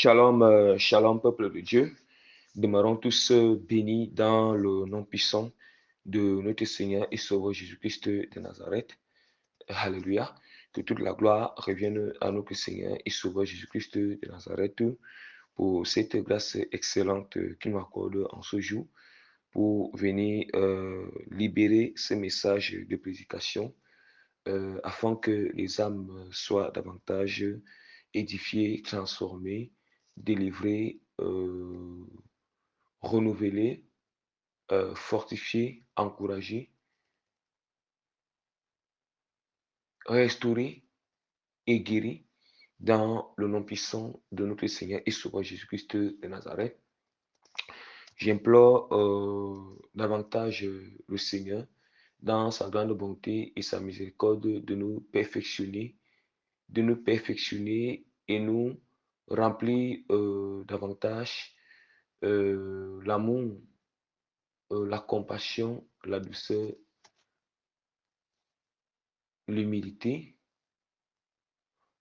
Shalom, shalom peuple de Dieu. Demeurons tous bénis dans le nom puissant de notre Seigneur et Sauveur Jésus-Christ de Nazareth. Alléluia. Que toute la gloire revienne à notre Seigneur et Sauveur Jésus-Christ de Nazareth pour cette grâce excellente qu'il nous accorde en ce jour pour venir libérer ce message de prédication afin que les âmes soient davantage édifiées, transformées, délivrées, renouvelées, fortifiées, encouragées, restaurées et guéries dans le nom puissant de notre Seigneur et Sauveur Jésus-Christ de Nazareth. J'implore davantage le Seigneur dans sa grande bonté et sa miséricorde de nous perfectionner et nous remplir davantage l'amour, la compassion, la douceur, l'humilité,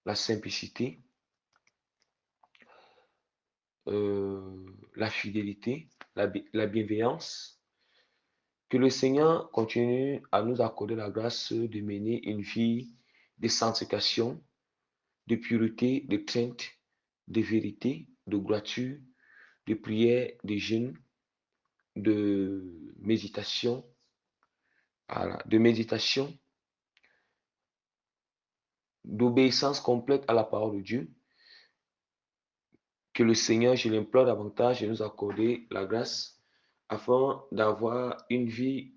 la simplicité, la fidélité, la bienveillance. Que le Seigneur continue à nous accorder la grâce de mener une vie de sanctification, de pureté, de crainte, de vérité, de droiture, de prière, de jeûne, de méditation, d'obéissance complète à la parole de Dieu. Que le Seigneur, je l'implore davantage de nous accorder la grâce afin d'avoir une vie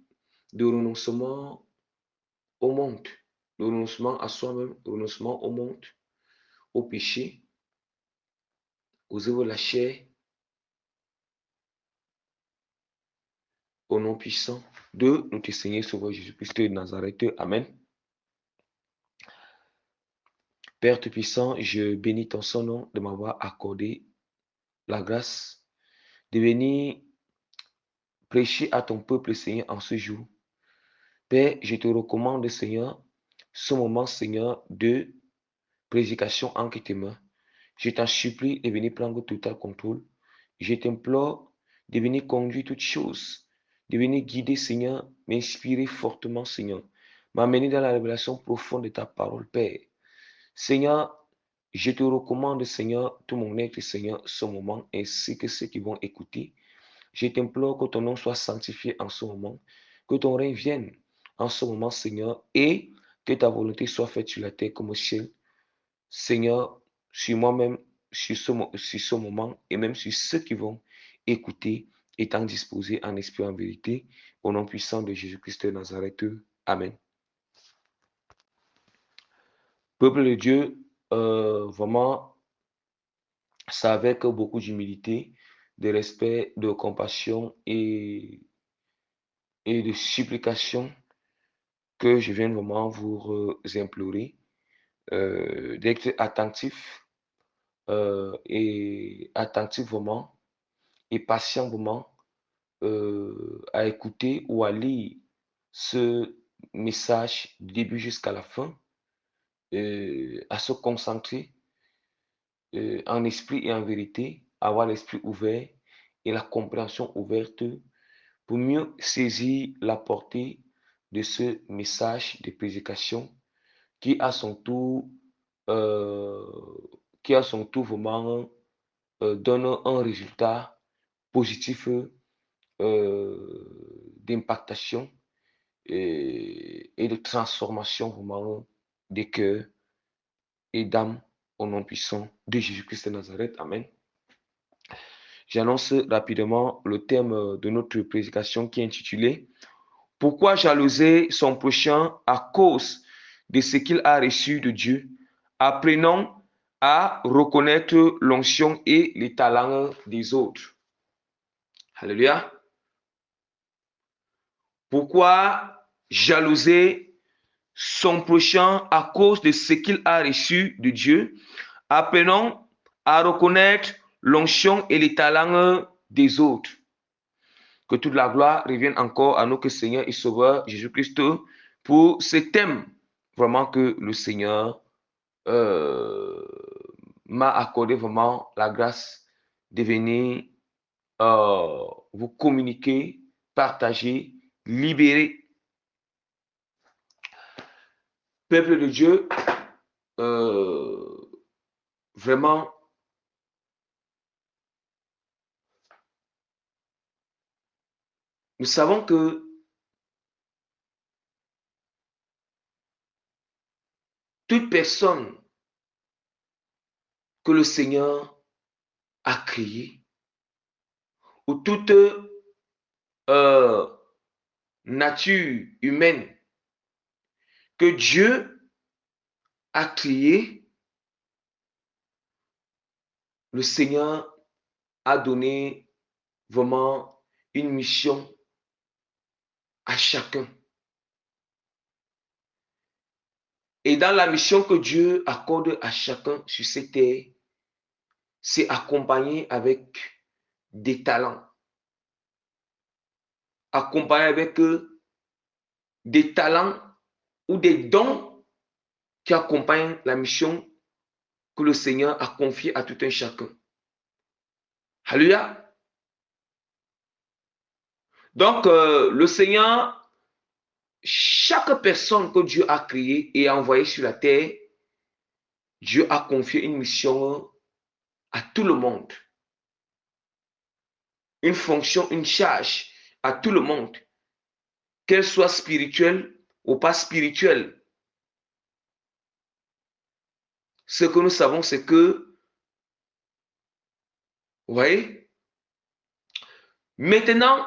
de renoncement au monde, de renoncement à soi-même, de renoncement au monde, au péché, aux œuvres de la chair, au nom puissant de notre Seigneur Sauveur Jésus-Christ de Nazareth. Amen. Père Tout-Puissant, je bénis ton saint nom de m'avoir accordé la grâce de venir prêcher à ton peuple, Seigneur, en ce jour. Père, je te recommande, Seigneur, ce moment, Seigneur, de prédication en tes mains. Je t'en supplie de venir prendre total contrôle. Je t'implore de venir conduire toutes choses, de venir guider, Seigneur, m'inspirer fortement, Seigneur, m'amener dans la révélation profonde de ta parole, Père. Seigneur, je te recommande, Seigneur, tout mon être, Seigneur, ce moment, ainsi que ceux qui vont écouter. Je t'implore que ton nom soit sanctifié en ce moment, que ton règne vienne en ce moment, Seigneur, et que ta volonté soit faite sur la terre comme au ciel. Seigneur, sur moi-même, sur ce moment, et même sur ceux qui vont écouter, étant disposés en esprit en vérité, au nom puissant de Jésus-Christ de Nazareth. Amen. Peuple de Dieu, vraiment, c'est avec beaucoup d'humilité, de respect, de compassion et de supplication que je viens vraiment vous implorer d'être attentif et attentif vraiment et patient vraiment à écouter ou à lire ce message du début jusqu'à la fin, à se concentrer en esprit et en vérité, avoir l'esprit ouvert et la compréhension ouverte pour mieux saisir la portée de ce message de prédication qui à son tour, euh, vraiment donne un résultat positif d'impactation et de transformation vraiment des cœurs et d'âmes au nom puissant de Jésus-Christ de Nazareth. Amen. J'annonce rapidement le thème de notre prédication qui est intitulé « Pourquoi jalouser son prochain à cause de ce qu'il a reçu de Dieu? Apprenons à reconnaître l'onction et les talents des autres. » Alléluia. Pourquoi jalouser son prochain à cause de ce qu'il a reçu de Dieu? Apprenons à reconnaître l'onction et les talents des autres. Que toute la gloire revienne encore à notre Seigneur et Sauveur Jésus-Christ pour ce thème vraiment que le Seigneur m'a accordé vraiment la grâce de venir vous communiquer, partager, libérer. Peuple de Dieu, vraiment, nous savons que toute personne que le Seigneur a créée, ou toute nature humaine que Dieu a créée, le Seigneur a donné vraiment une mission à chacun. Et dans la mission que Dieu accorde à chacun sur cette terre, c'est accompagné avec des talents, accompagné avec des talents ou des dons qui accompagnent la mission que le Seigneur a confiée à tout un chacun. Alléluia. Donc, le Seigneur, chaque personne que Dieu a créée et envoyée sur la terre, Dieu a confié une mission à tout le monde. Une fonction, une charge à tout le monde, qu'elle soit spirituelle ou pas spirituelle. Ce que nous savons, c'est que, vous voyez, maintenant,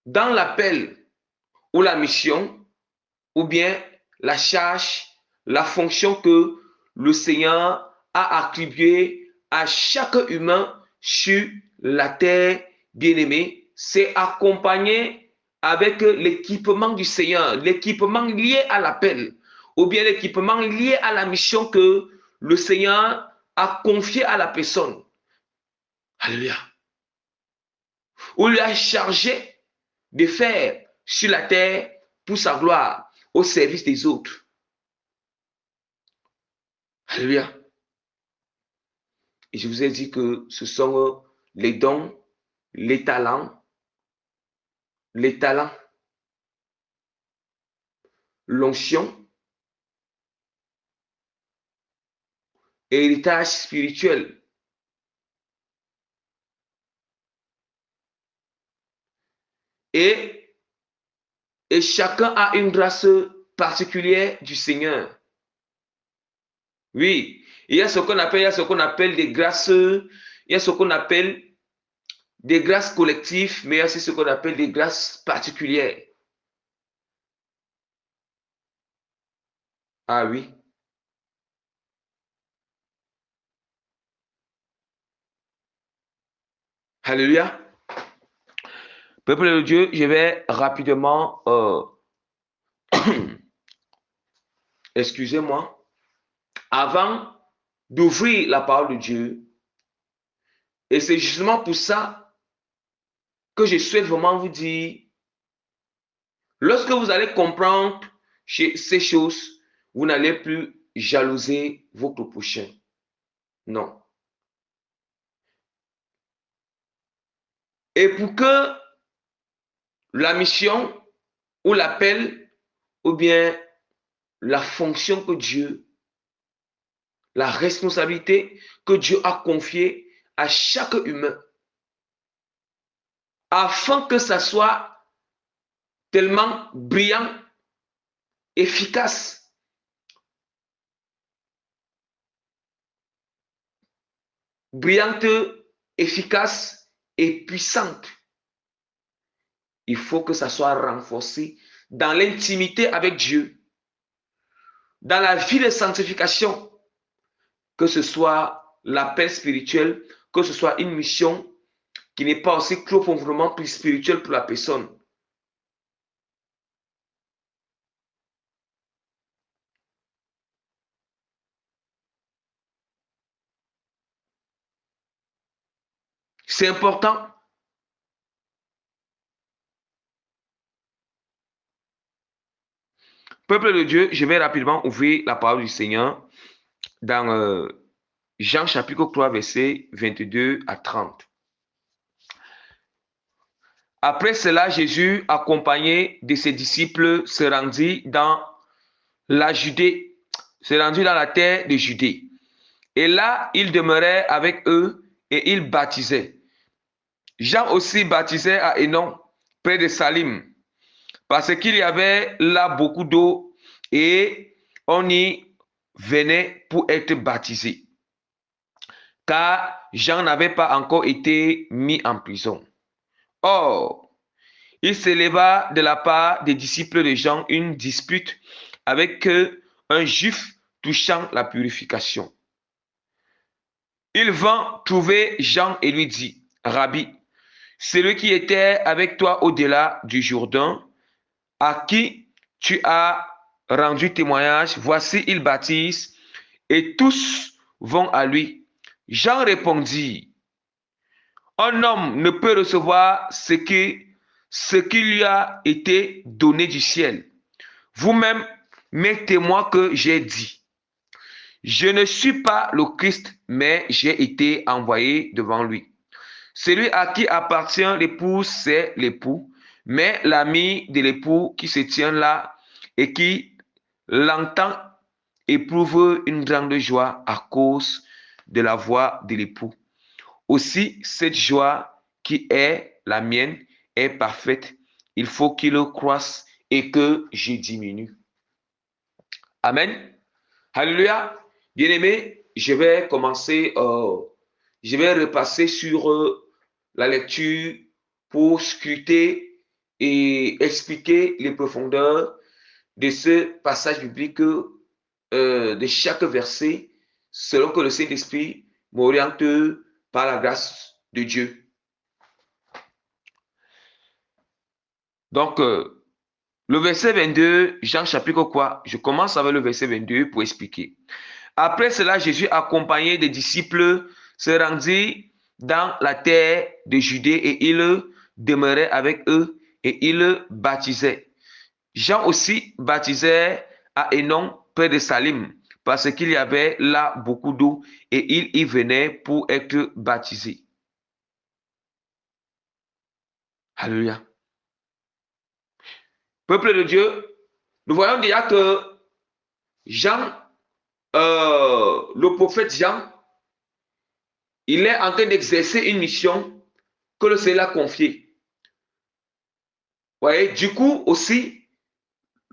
dans l'appel ou la mission, ou bien la charge, la fonction que le Seigneur a attribuée à chaque humain sur la terre bien-aimée, c'est accompagné avec l'équipement du Seigneur, l'équipement lié à l'appel, ou bien l'équipement lié à la mission que le Seigneur a confié à la personne. Alléluia. Ou lui a chargé de faire sur la terre pour sa gloire, au service des autres. Alléluia. Et je vous ai dit que ce sont les dons, les talents, l'onction, héritage spirituel. Et, et chacun a une grâce particulière du Seigneur. Oui, il y a ce qu'on appelle des grâces, il y a ce qu'on appelle des grâces collectives, mais il y a aussi ce qu'on appelle des grâces particulières. Ah oui. Alléluia. Peuple de Dieu, je vais rapidement, excusez-moi, avant d'ouvrir la parole de Dieu. Et c'est justement pour ça que je souhaite vraiment vous dire, lorsque vous allez comprendre ces choses, vous n'allez plus jalouser votre prochain. Non. Et pour que la mission ou l'appel ou bien la fonction que Dieu, la responsabilité que Dieu a confiée à chaque humain, afin que ça soit tellement brillant, efficace, brillante, efficace et puissante. Il faut que ça soit renforcé dans l'intimité avec Dieu, dans la vie de sanctification, que ce soit l'appel spirituel, que ce soit une mission qui n'est pas aussi profondément plus spirituelle pour la personne. C'est important. Peuple de Dieu, je vais rapidement ouvrir la parole du Seigneur dans Jean chapitre 3, versets 22 à 30. Après cela, Jésus, accompagné de ses disciples, se rendit dans la Judée, se rendit dans la terre de Judée. Et là, il demeurait avec eux et il baptisait. Jean aussi baptisait à Hénon, près de Salim, parce qu'il y avait là beaucoup d'eau et on y venait pour être baptisé, car Jean n'avait pas encore été mis en prison. Or, il s'éleva de la part des disciples de Jean une dispute avec un juif touchant la purification. Il vint trouver Jean et lui dit, Rabbi, celui qui était avec toi au-delà du Jourdain, à qui tu as rendu témoignage, voici, il baptise, et tous vont à lui. Jean répondit, un homme ne peut recevoir ce qui lui a été donné du ciel. Vous-même m'êtes témoin que j'ai dit, je ne suis pas le Christ, mais j'ai été envoyé devant lui. Celui à qui appartient l'épouse, c'est l'époux, mais l'ami de l'époux qui se tient là et qui l'entend éprouve une grande joie à cause de la voix de l'époux. Aussi, cette joie qui est la mienne est parfaite. Il faut qu'il croisse et que je diminue. Amen. Alléluia. Bien-aimé, je vais repasser sur la lecture pour scruter et expliquer les profondeurs de ce passage biblique, de chaque verset, selon que le Saint-Esprit m'oriente par la grâce de Dieu. Donc, le verset 22, Jean chapitre quoi? Je commence avec le verset 22 pour expliquer. Après cela, Jésus, accompagné des disciples, se rendit dans la terre de Judée et il demeurait avec eux et il baptisait. Jean aussi baptisait à Hénon, près de Salim, parce qu'il y avait là beaucoup d'eau et il y venait pour être baptisé. Alléluia. Peuple de Dieu, nous voyons déjà que Jean, le prophète Jean, il est en train d'exercer une mission que le Seigneur a confiée. Vous voyez, du coup aussi,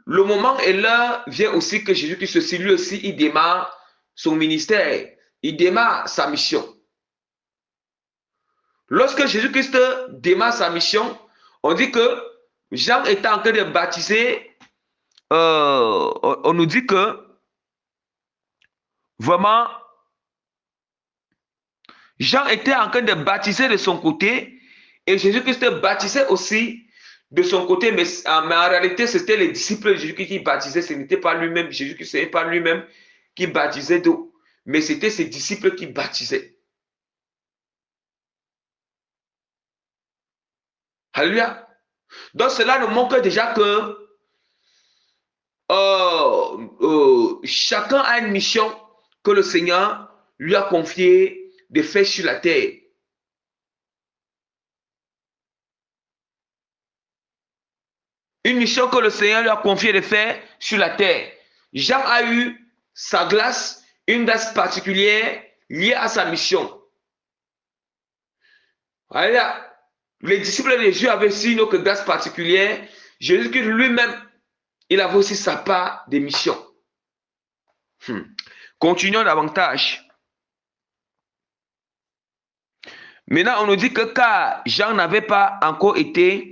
le moment et l'heure vient aussi que Jésus-Christ aussi, lui aussi, il démarre son ministère, il démarre sa mission. Lorsque Jésus-Christ démarre sa mission, on dit que Jean était en train de baptiser, on nous dit que vraiment, Jean était en train de baptiser de son côté et Jésus-Christ baptisait aussi de son côté, mais en réalité, c'était les disciples de Jésus-Christ qui baptisaient, ce n'était pas lui-même, Jésus-Christ, ce n'est pas lui-même qui baptisait d'eau, mais c'était ses disciples qui baptisaient. Alléluia. Donc cela nous montre déjà que chacun a une mission que le Seigneur lui a confiée de faire sur la terre. Une mission que le Seigneur lui a confiée de faire sur la terre. Jean a eu sa grâce, une grâce particulière liée à sa mission. Alléluia. Les disciples de Jésus avaient aussi une autre grâce particulière. Jésus-Christ lui-même, il avait aussi sa part de mission. Continuons davantage. Maintenant, on nous dit que car Jean n'avait pas encore été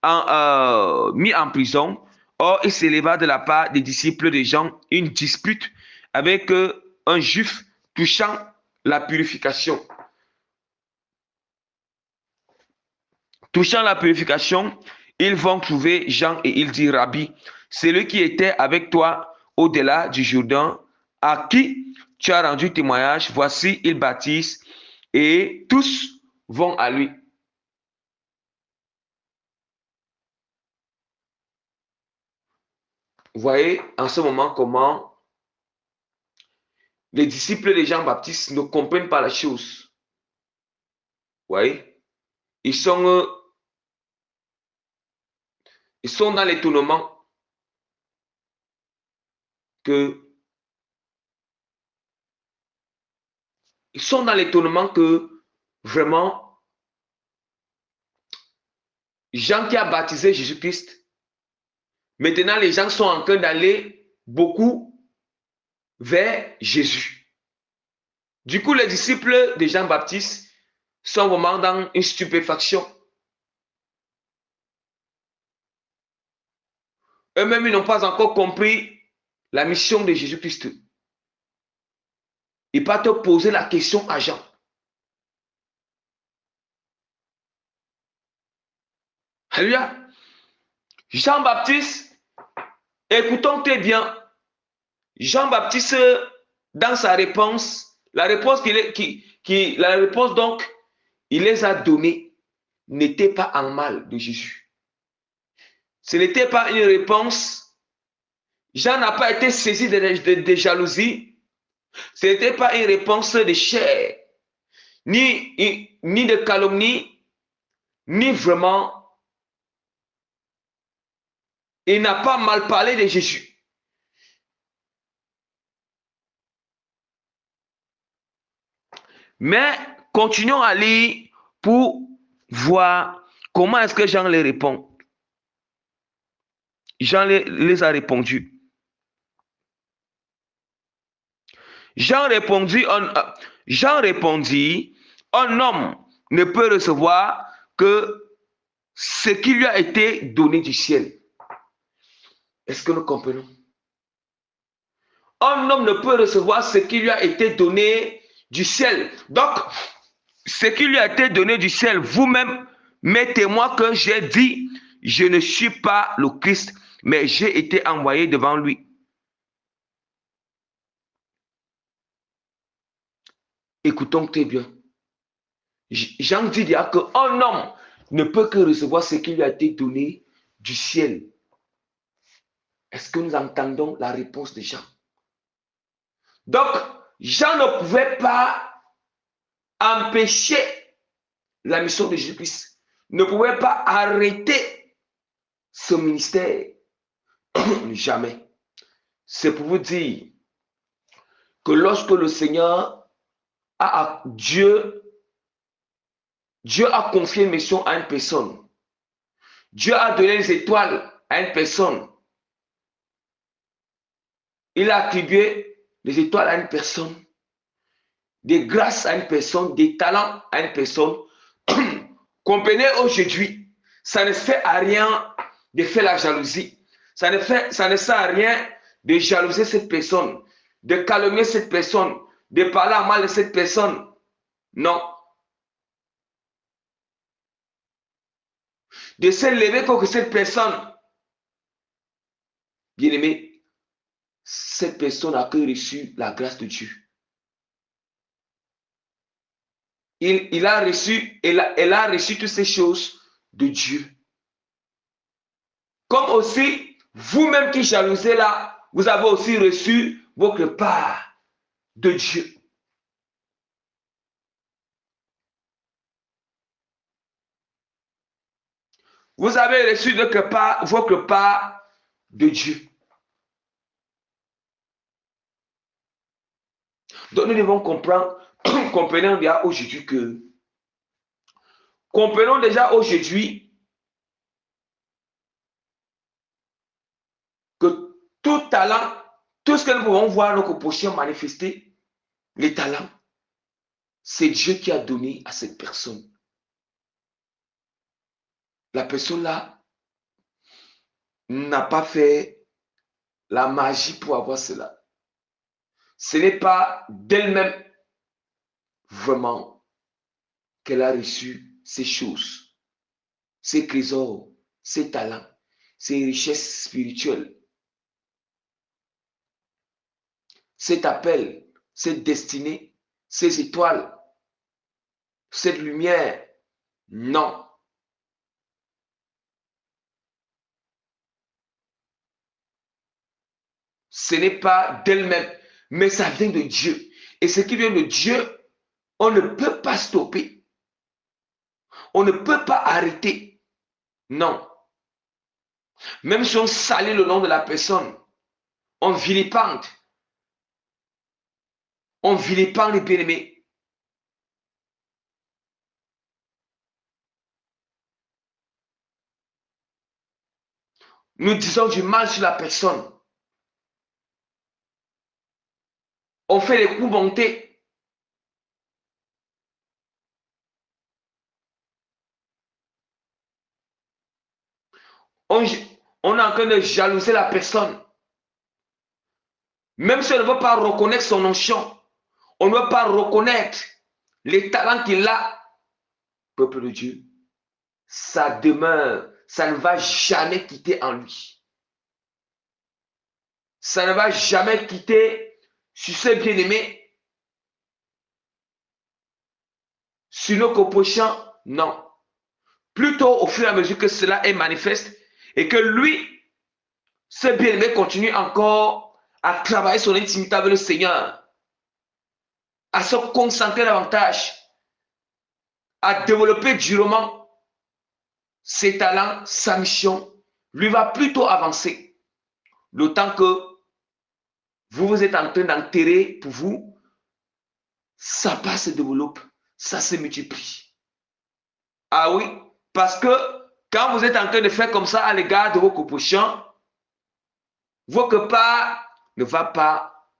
mis en prison, or il s'éleva de la part des disciples de Jean une dispute avec un juif touchant la purification. Touchant la purification, ils vont trouver Jean et il dit, Rabbi, celui qui était avec toi au-delà du Jourdain, à qui tu as rendu témoignage, voici, il baptise et tous vont à lui. Vous voyez en ce moment comment les disciples de Jean-Baptiste ne comprennent pas la chose. Vous voyez, ils sont dans l'étonnement que vraiment Jean qui a baptisé Jésus-Christ, maintenant les gens sont en train d'aller beaucoup vers Jésus. Du coup, les disciples de Jean-Baptiste sont vraiment dans une stupéfaction. Eux-mêmes, ils n'ont pas encore compris la mission de Jésus-Christ. Ils partent poser la question à Jean. Alléluia. Jean-Baptiste, écoutons très bien. Jean-Baptiste, dans sa réponse, la réponse donc, il les a donnée n'était pas en mal de Jésus. Ce n'était pas une réponse. Jean n'a pas été saisi de jalousie. Ce n'était pas une réponse de chair, ni de calomnie, ni vraiment. Il n'a pas mal parlé de Jésus. Mais continuons à lire pour voir comment est-ce que Jean les répond. Jean les a répondu. Jean répondit, un homme ne peut recevoir que ce qui lui a été donné du ciel. Est-ce que nous comprenons? Un homme ne peut recevoir ce qui lui a été donné du ciel. Donc, ce qui lui a été donné du ciel, vous-même, mettez-moi que j'ai dit, je ne suis pas le Christ, mais j'ai été envoyé devant lui. Écoutons très bien. Jean dit qu'un homme ne peut que recevoir ce qui lui a été donné du ciel. Est-ce que nous entendons la réponse de Jean? Donc, Jean ne pouvait pas empêcher la mission de Jésus-Christ, ne pouvait pas arrêter ce ministère. Jamais. C'est pour vous dire que lorsque le Seigneur Dieu a confié une mission à une personne, Dieu a donné les étoiles à une personne, il a attribué les étoiles à une personne, des grâces à une personne, des talents à une personne. Comprenez aujourd'hui, ça ne fait à rien de faire la jalousie. Ça ne sert à rien de jalouser cette personne, de calomnier cette personne, de parler à mal de cette personne. Non. De se lever contre cette personne. Bien-aimé, cette personne a que reçu la grâce de Dieu. Elle a reçu toutes ces choses de Dieu. Comme aussi, vous-même qui jalousez là, vous avez aussi reçu votre part de Dieu. Vous avez reçu votre part de Dieu. Donc nous devons comprendre, comprenons déjà aujourd'hui que tout talent, tout ce que nous pouvons voir notre prochain manifester, les talents, c'est Dieu qui a donné à cette personne. La personne là n'a pas fait la magie pour avoir cela. Ce n'est pas d'elle-même vraiment qu'elle a reçu ces choses, ces trésors, ces talents, ces richesses spirituelles, cet appel, cette destinée, ces étoiles, cette lumière. Non. ce n'est pas d'elle-même, mais ça vient de Dieu. Et ce qui vient de Dieu, on ne peut pas stopper. On ne peut pas arrêter. Non. Même si on salit le nom de la personne, on vilipende. On vilipende les bien-aimés. Nous disons du mal sur la personne. On fait les coups montés. On est en train de jalouser la personne. Même si on ne veut pas reconnaître son onction, on ne veut pas reconnaître les talents qu'il a, peuple de Dieu, ça demeure, ça ne va jamais quitter en lui. Ça ne va jamais quitter sur ses bien-aimés, sur nos copochants, non. Plutôt au fur et à mesure que cela est manifeste et que lui, ce bien-aimé continue encore à travailler son intimité avec le Seigneur, à se concentrer davantage, à développer durement ses talents, sa mission, lui va plutôt avancer. Le temps que vous êtes en train d'enterrer pour vous, ça pas se développe, ça se multiplie. Ah oui, parce que quand vous êtes en train de faire comme ça à l'égard de vos copochants, votre part ne va pas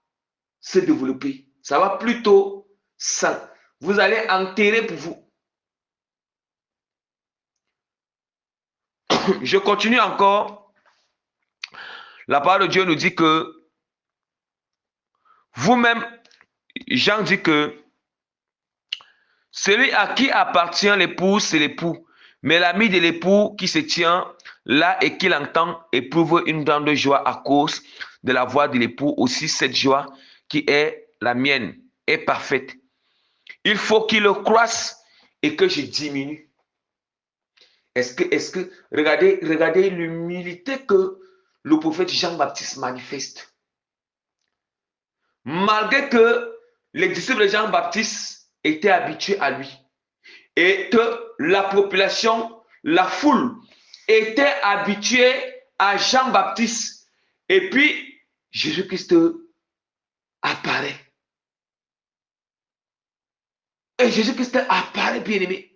se développer. Ça va plutôt ça. Vous allez enterrer pour vous. Je continue encore. La parole de Dieu nous dit que vous-même, Jean dit que celui à qui appartient l'époux, c'est l'époux. Mais l'ami de l'époux qui se tient là et qui l'entend éprouve une grande joie à cause de la voix de l'époux. Aussi, cette joie qui est la mienne est parfaite. Il faut qu'il le croisse et que je diminue. Regardez l'humilité que le prophète Jean-Baptiste manifeste. Malgré que les disciples de Jean-Baptiste étaient habitués à lui et que la population, la foule, était habituée à Jean-Baptiste. Et puis, Jésus-Christ apparaît. Et Jésus-Christ apparaît, bien-aimé.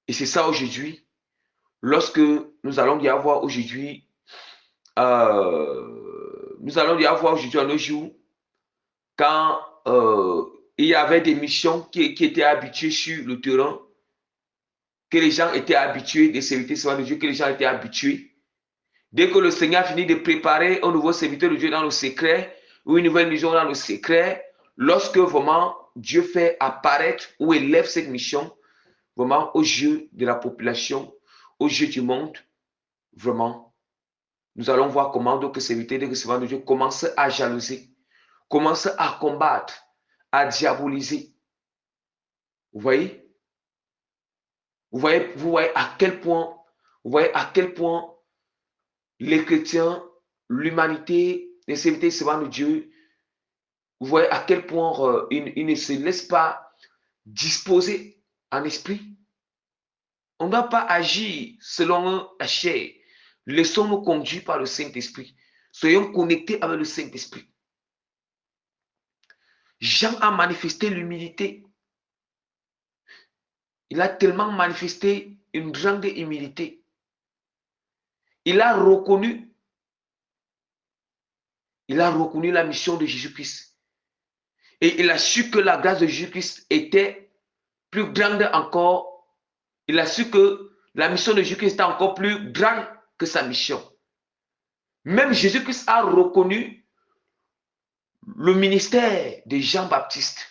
Et c'est ça aujourd'hui, lorsque nous allons y avoir aujourd'hui, à nos jours, quand il y avait des missions qui étaient habituées sur le terrain, que les gens étaient habitués, des serviteurs de Dieu, que les gens étaient habitués. Dès que le Seigneur finit de préparer un nouveau serviteur de Dieu dans le secret, ou une nouvelle mission dans le secret, lorsque vraiment Dieu fait apparaître ou élève cette mission, vraiment aux yeux de la population, aux yeux du monde, vraiment, nous allons voir comment d'autres serviteurs de Dieu commencent à jalouser, commencent à combattre, à diaboliser. Vous voyez? Vous voyez à quel point, les chrétiens, l'humanité, les serviteurs de Dieu, vous voyez à quel point ils ne se laissent pas disposer en esprit. On ne doit pas agir selon la chair. Laissons-nous conduire par le Saint-Esprit. Soyons connectés avec le Saint-Esprit. Jean a manifesté l'humilité. Il a tellement manifesté une grande humilité. Il a reconnu la mission de Jésus-Christ. Et il a su que la grâce de Jésus-Christ était plus grande encore. Il a su que la mission de Jésus-Christ était encore plus grande que sa mission. Même Jésus-Christ a reconnu le ministère de Jean-Baptiste.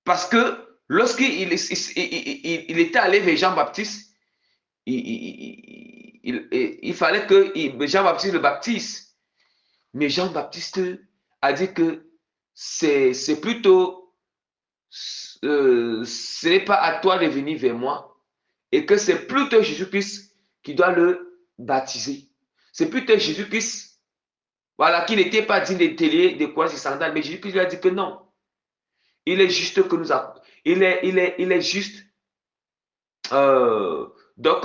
Parce que lorsqu'il était allé vers Jean-Baptiste, il fallait que Jean-Baptiste le baptise. Mais Jean-Baptiste a dit que c'est plutôt, ce n'est pas à toi de venir vers moi, et que c'est plutôt Jésus-Christ qui doit le baptiser. C'est plutôt Jésus-Christ, voilà, qui n'était pas digne de télé, de quoi, de sandales, mais Jésus-Christ lui a dit que non. Il est juste que nous avons, il est juste, donc,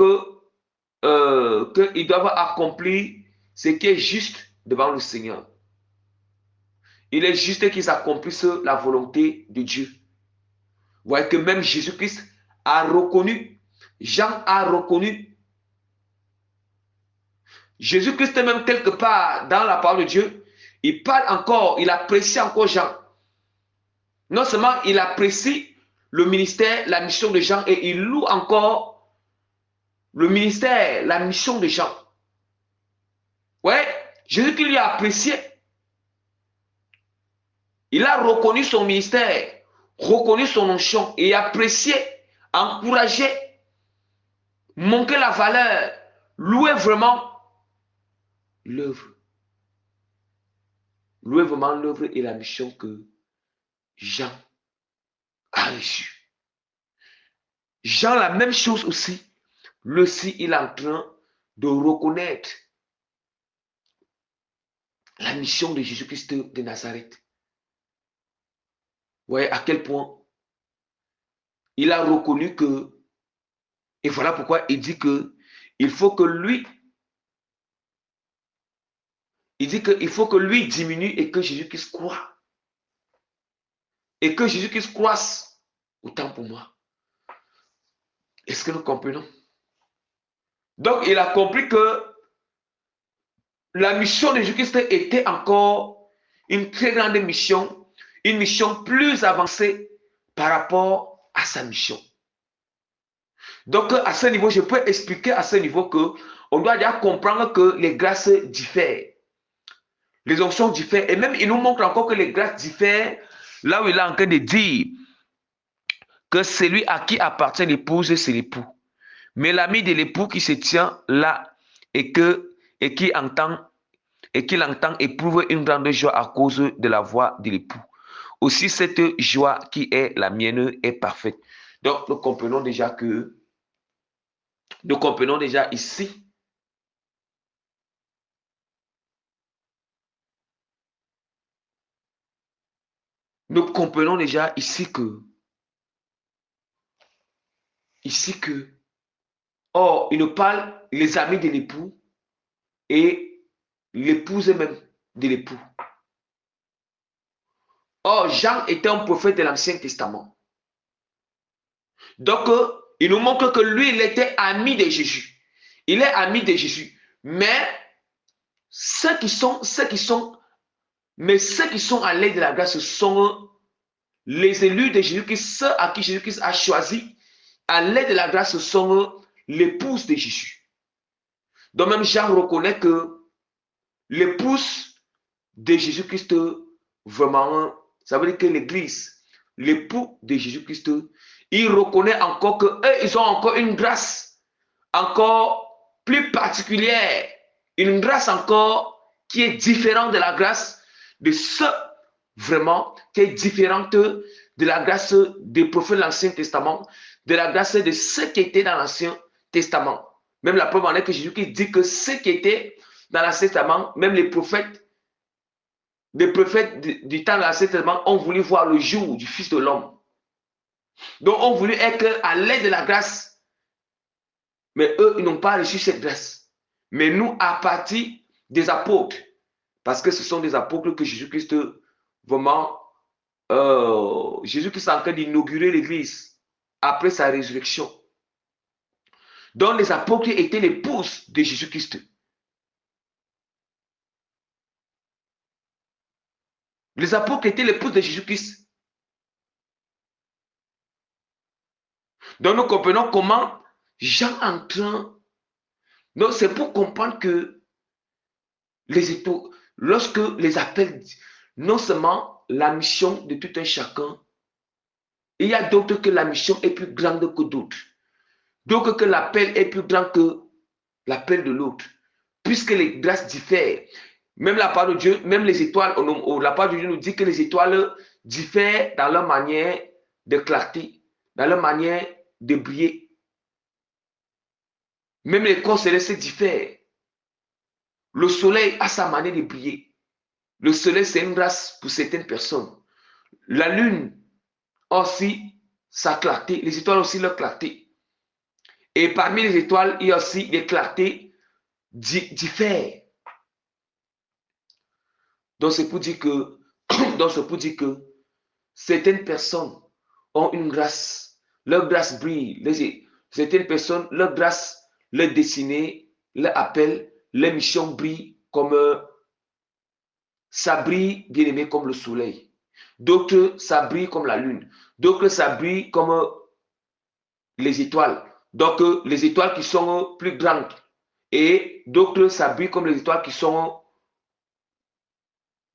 qu'ils doivent accomplir ce qui est juste devant le Seigneur. Il est juste qu'ils accomplissent la volonté de Dieu. Vous voyez que même Jésus-Christ a reconnu, Jean a reconnu, Jésus-Christ même quelque part dans la parole de Dieu, il parle encore, il apprécie encore Jean. Non seulement il apprécie le ministère, la mission de Jean, et il loue encore le ministère, la mission de Jean. Ouais, Jésus-Christ lui a apprécié. Il a reconnu son ministère, reconnu son onction et apprécié, encouragé, montré la valeur, loué vraiment l'œuvre. Loué vraiment l'œuvre et la mission que Jean a reçue. Jean, la même chose aussi. Lui aussi, il est en train de reconnaître la mission de Jésus-Christ de Nazareth. Vous voyez à quel point il a reconnu que, et voilà pourquoi il dit que il faut que lui, il dit qu'il faut que lui diminue et que Jésus-Christ croît. Et que Jésus-Christ croisse autant pour moi. Est-ce que nous comprenons? Donc, il a compris que la mission de Jésus-Christ était encore une très grande mission, une mission plus avancée par rapport à sa mission. Donc, à ce niveau, je peux expliquer à ce niveau que on doit déjà comprendre que les grâces diffèrent. Les onctions diffèrent. Et même, il nous montre encore que les grâces diffèrent là où il est en train de dire que celui à qui appartient l'épouse, c'est l'époux. Mais l'ami de l'époux qui se tient là et qu'il entend éprouve une grande joie à cause de la voix de l'époux. Aussi, cette joie qui est la mienne est parfaite. Donc, nous comprenons déjà ici or, il nous parle les amis de l'époux et l'épouse même de l'époux. Or, Jean était un prophète de l'Ancien Testament. Donc, il nous montre que lui, il était ami de Jésus. Il est ami de Jésus. Mais ceux qui sont à l'aide de la grâce, ce sont les élus de Jésus-Christ, ceux à qui Jésus-Christ a choisi. À l'aide de la grâce, ce sont l'épouse de Jésus. Donc même Jean reconnaît que l'épouse de Jésus-Christ, vraiment, ça veut dire que l'Église, l'époux de Jésus-Christ, il reconnaît encore qu'eux, ils ont encore une grâce encore plus particulière, une grâce encore qui est différente de la grâce de ceux vraiment, qui est différente de la grâce des prophètes de l'Ancien Testament, de la grâce de ceux qui étaient dans l'Ancien Testament. Même la preuve en est que Jésus-Christ dit que ceux qui étaient dans l'Ancien Testament, même les prophètes du temps de l'Ancien Testament ont voulu voir le jour du Fils de l'homme. Donc, ont voulu être à l'aide de la grâce. Mais eux, ils n'ont pas reçu cette grâce. Mais nous, à partir des apôtres, parce que ce sont des apôtres que Jésus-Christ, vraiment, Jésus-Christ est en train d'inaugurer l'Église après sa résurrection. Donc, les apôtres étaient l'épouse de Jésus-Christ. Les apôtres étaient l'épouse de Jésus-Christ. Donc, nous comprenons comment Jean en train. Donc, c'est pour comprendre que lorsque les appels, non seulement la mission de tout un chacun, il y a d'autres que la mission est plus grande que d'autres. D'autres que l'appel est plus grand que l'appel de l'autre. Puisque les grâces diffèrent. Même la part de Dieu, même les étoiles, la part de Dieu nous dit que les étoiles diffèrent dans leur manière de clarté, dans leur manière de briller. Même les corps célestes diffèrent. Le soleil a sa manière de briller. Le soleil, c'est une grâce pour certaines personnes. La lune aussi, sa clarté. Les étoiles aussi, leur clarté. Et parmi les étoiles, il y a aussi des clartés diffèrent. Donc, c'est pour dire que, certaines personnes ont une grâce. Leur grâce brille. Certaines personnes, leur grâce, leur destinée, leur appel, leur mission brille comme ça brille, bien aimé, comme le soleil. D'autres, ça brille comme la lune. D'autres, ça brille comme les étoiles. Donc, les étoiles qui sont plus grandes. Et d'autres, ça brille comme les étoiles qui sont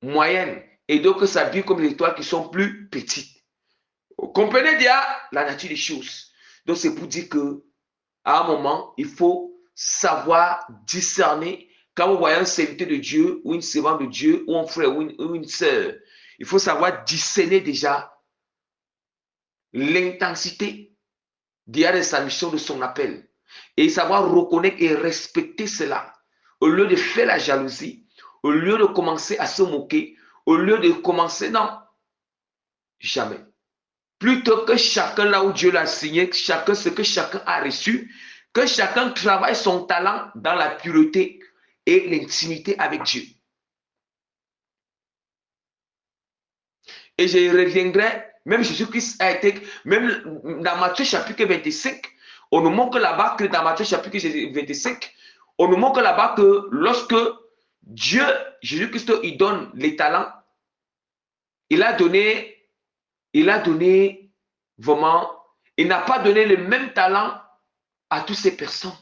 moyennes. Et d'autres, ça brille comme les étoiles qui sont plus petites. Vous comprenez déjà la nature des choses. Donc, c'est pour dire que à un moment, il faut savoir discerner quand vous voyez un serviteur de Dieu ou une servante de Dieu ou un frère ou une sœur. Il faut savoir discerner déjà l'intensité de sa mission, de son appel. Et savoir reconnaître et respecter cela. Au lieu de faire la jalousie, au lieu de commencer à se moquer, au lieu de commencer, non, jamais. Plutôt que chacun là où Dieu l'a signé, chacun ce que chacun a reçu, que chacun travaille son talent dans la pureté et l'intimité avec Dieu. Et je reviendrai, même Jésus-Christ a été, même dans Matthieu chapitre 25, on nous montre là-bas que dans Matthieu chapitre 25, on nous montre là-bas que lorsque Dieu, Jésus-Christ, il donne les talents, il a donné vraiment, il n'a pas donné le même talent à toutes ces personnes.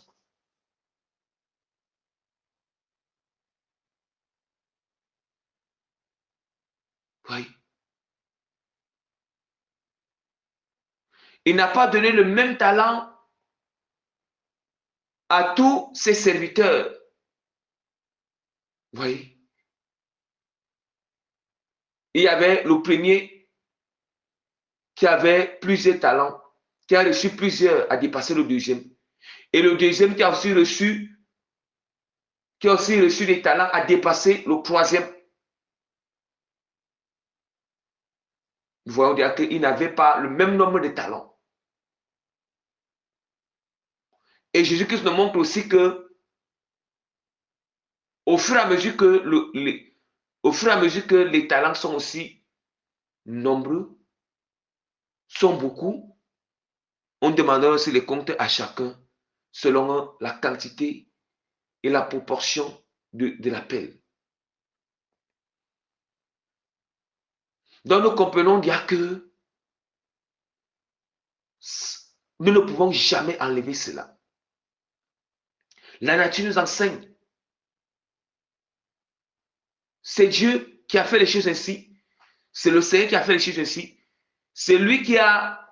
Oui. Il n'a pas donné le même talent à tous ses serviteurs. Vous voyez? Il y avait le premier qui avait plusieurs talents, qui a reçu plusieurs à dépasser le deuxième. Et le deuxième qui a aussi reçu des talents à dépasser le troisième. Nous voyons dire qu'il n'avait pas le même nombre de talents. Et Jésus-Christ nous montre aussi que au fur et à mesure que les talents sont aussi nombreux, sont beaucoup, on demandera aussi les comptes à chacun selon la quantité et la proportion de l'appel. Donc nous comprenons bien que nous ne pouvons jamais enlever cela. La nature nous enseigne. C'est Dieu qui a fait les choses ainsi. C'est le Seigneur qui a fait les choses ainsi. C'est lui qui a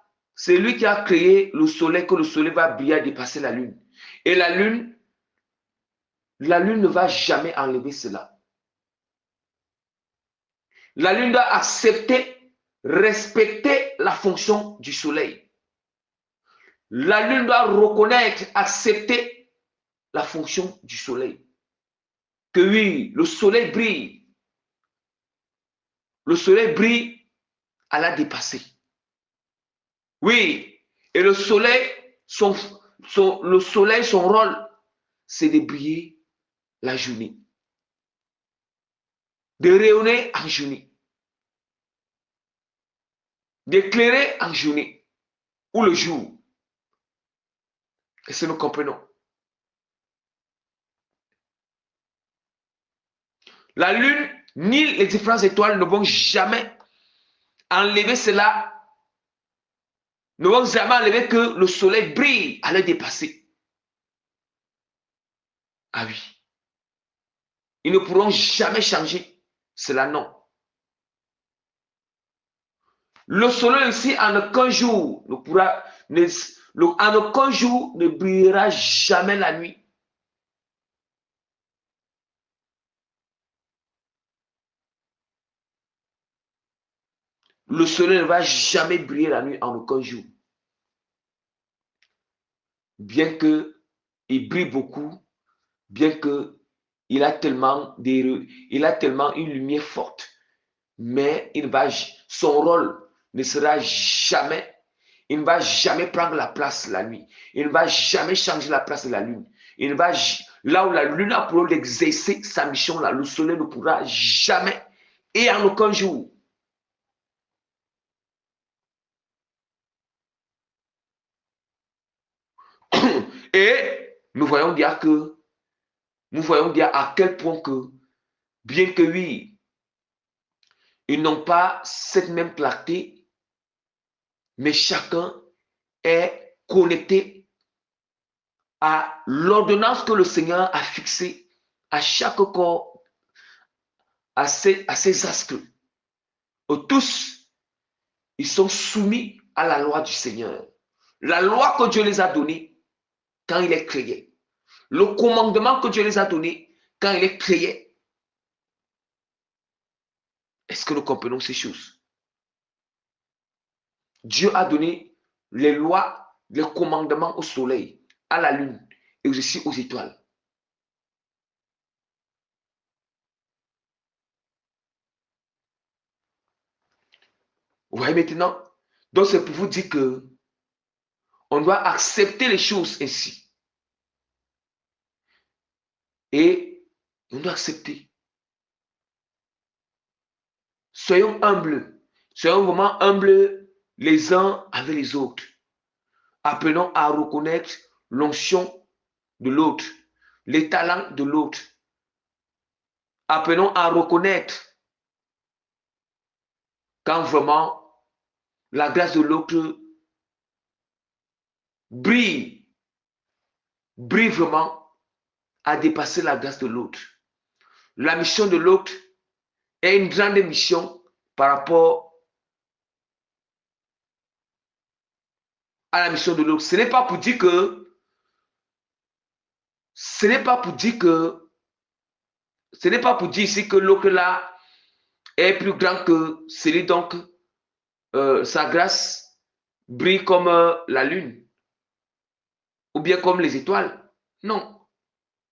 créé le soleil, que le soleil va briller à dépasser la lune. Et la lune ne va jamais enlever cela. La lune doit accepter, respecter la fonction du soleil. La lune doit reconnaître, accepter la fonction du soleil. Que oui, le soleil brille. Le soleil brille à la dépasser. Oui, et le soleil, son rôle, c'est de briller la journée. De rayonner en journée. D'éclairer en journée. Ou le jour. Est-ce que nous comprenons? La lune, ni les différentes étoiles ne vont jamais enlever cela, ne vont jamais enlever que le soleil brille à le dépasser. Ah oui. Ils ne pourront jamais changer cela, non. Le soleil aussi, en aucun jour, en aucun jour ne brillera jamais la nuit. Le soleil ne va jamais briller la nuit en aucun jour. Bien que il brille beaucoup, bien que il a tellement une lumière forte, mais son rôle ne sera jamais, il ne va jamais prendre la place de la nuit. Il ne va jamais changer la place de la lune. Il ne va, là où la lune a pour d'exercer sa mission, là, le soleil ne pourra jamais et en aucun jour. Et nous voyons dire à quel point que, bien que oui, ils n'ont pas cette même clarté, mais chacun est connecté à l'ordonnance que le Seigneur a fixée à chaque corps, à ses astres. Tous, ils sont soumis à la loi du Seigneur. La loi que Dieu les a donnée quand il est créé. Le commandement que Dieu les a donné quand il est créé. Est-ce que nous comprenons ces choses? Dieu a donné les lois, les commandements au soleil, à la lune et aussi aux étoiles. Vous voyez maintenant? Donc c'est pour vous dire que on doit accepter les choses ainsi. Et on doit accepter. Soyons humbles. Soyons vraiment humbles les uns avec les autres. Apprenons à reconnaître l'onction de l'autre, les talents de l'autre. Apprenons à reconnaître quand vraiment la grâce de l'autre brille vraiment à dépasser la grâce de l'autre. La mission de l'autre est une grande mission par rapport à la mission de l'autre. Ce n'est pas pour dire que ici que l'autre là est plus grand que celui, donc sa grâce brille comme la lune ou bien comme les étoiles. Non.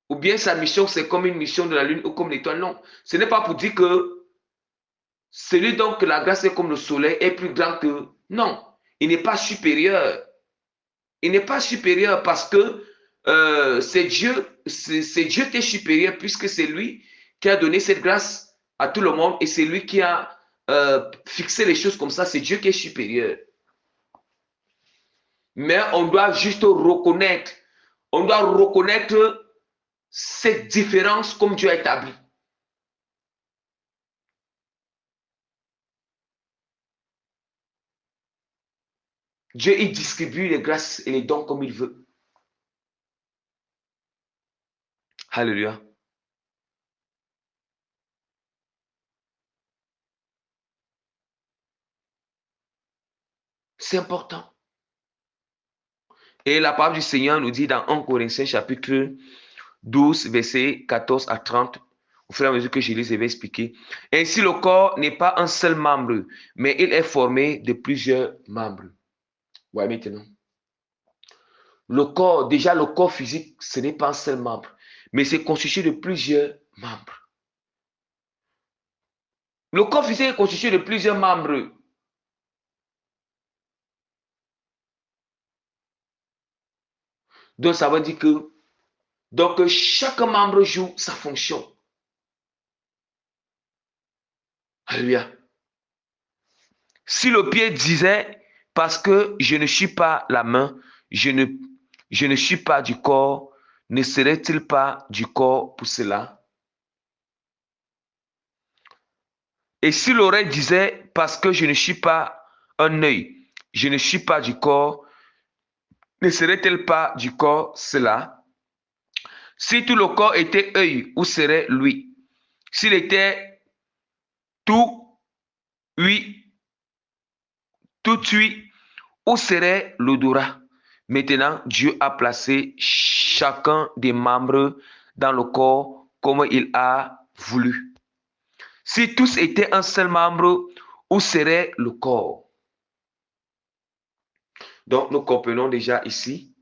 Ou bien sa mission, c'est comme une mission de la lune ou comme l'étoile. Non. Ce n'est pas pour dire que celui donc que la grâce est comme le soleil est plus grand que... Non. Il n'est pas supérieur. Il n'est pas supérieur parce que c'est Dieu qui est supérieur puisque c'est lui qui a donné cette grâce à tout le monde et c'est lui qui a fixé les choses comme ça. C'est Dieu qui est supérieur. Mais on doit juste reconnaître cette différence comme Dieu a établi. Dieu, il distribue les grâces et les dons comme il veut. Alléluia. C'est important. Et la parole du Seigneur nous dit dans 1 Corinthiens chapitre 12, versets 14 à 30, au fur et à mesure que je les vais expliquer. Ainsi, le corps n'est pas un seul membre, mais il est formé de plusieurs membres. Ouais, maintenant. Le corps physique, ce n'est pas un seul membre, mais c'est constitué de plusieurs membres. Le corps physique est constitué de plusieurs membres. Donc, ça veut dire que chaque membre joue sa fonction. Alléluia. Si le pied disait, parce que je ne suis pas la main, je ne suis pas du corps, ne serait-il pas du corps pour cela? Et si l'oreille disait, parce que je ne suis pas un œil, je ne suis pas du corps, ne serait-elle pas du corps cela? Si tout le corps était œil, où serait lui? S'il était tout oui, tout oui, où serait l'odorat? Maintenant, Dieu a placé chacun des membres dans le corps comme il a voulu. Si tous étaient un seul membre, où serait le corps? Donc, nous comprenons déjà ici